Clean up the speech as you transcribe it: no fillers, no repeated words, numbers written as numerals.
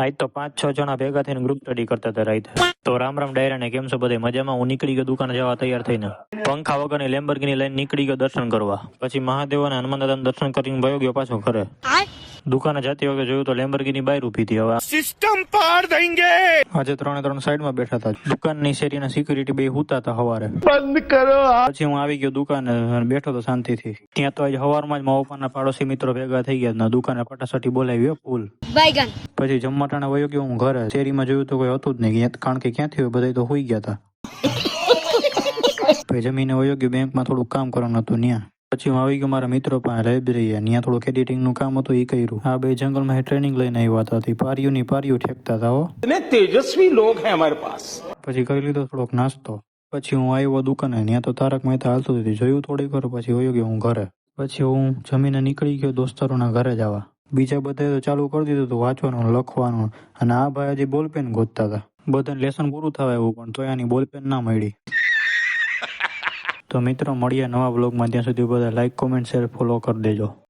આજ તો 5-6 જણા ભેગા થઈને ગ્રુપ સ્ટડી કરતા હતા રાતે. તો રામ રામ ડાયરા ને કેમ છો બધે મજામાં? હું નીકળી ગયો દુકાને જવા તૈયાર થઈને. પંખા વગરની લેમ્બોર્ગિની લઈને નીકળી ગયો દર્શન કરવા. પછી મહાદેવ અને હનુમાન દાદાના દર્શન કરીને વયો ગયો પાછો ઘરે. દુકાને જતી વખતે જોયું તો લેમ્બોર્ગિની બાય ઊભી હતી. હવે સિસ્ટમ પાર દેંગે. આજે 3 સાઈડમાં બેઠા હતા. દુકાનની શેરીના સિક્યુરિટી બે હુતા હતા સવારે. બંધ કરો. પછી હું આવી ગયો દુકાને અને બેઠો તો શાંતિથી. ત્યાં તો આજે સવારમાં જ મારા પપ્પાના પાડોશી મિત્રો ભેગા થઈ ગયા. દુકાને ફટાફટી બોલાવી ફૂલ. પછી જમવા ટાણે વયો ગયો હું ઘરે. શેરીમાં જોયું તો કોઈ હતું જ નહીં, કારણ કે ક્યાંથી હોય બધા તો હોઈ ગયા હતા. પછી જમીને વયો ગયો બેંકમાં થોડું કામ કરવાનું હતું ત્યાં. પછી હું આવી ગયો મારા મિત્રો પાસે લાઇબ્રેરી. ત્યાં થોડુંક એડિટિંગ નું કામ હતું, એ કર્યું. આ બે જંગલમાં ટ્રેનિંગ લઈને આવ્યા હતા. પારીઓની પારીઓ ઠેકતા હતા હો. તેજસ્વી લોક હે અમારે પાસ. પછી કરી લીધો થોડોક નાસ્તો. પછી હું આવ્યો દુકાને. ત્યાં તો તારક મહેતા હાલતું હતું, જોયું થોડીક વાર. પછી વયો ગયો હું ઘરે. પછી હું જમીને નીકળી ગયો દોસ્તારોના ઘરે જવા. બીજા બધા તો ચાલુ કરી દીધું હતું વાંચવાનું, લખવાનું. અને આ ભાઈ હજી બોલપેન ગોતતા હતા. બધાને લેસન પૂરું થવા આવ્યું પણ તોય આની બોલપેન ના મળી. તો મિત્રો મળીએ નવા બ્લોગમાં. ત્યાં સુધી બધા લાઈક, કોમેન્ટ, શેર, ફોલો કરી દેજો.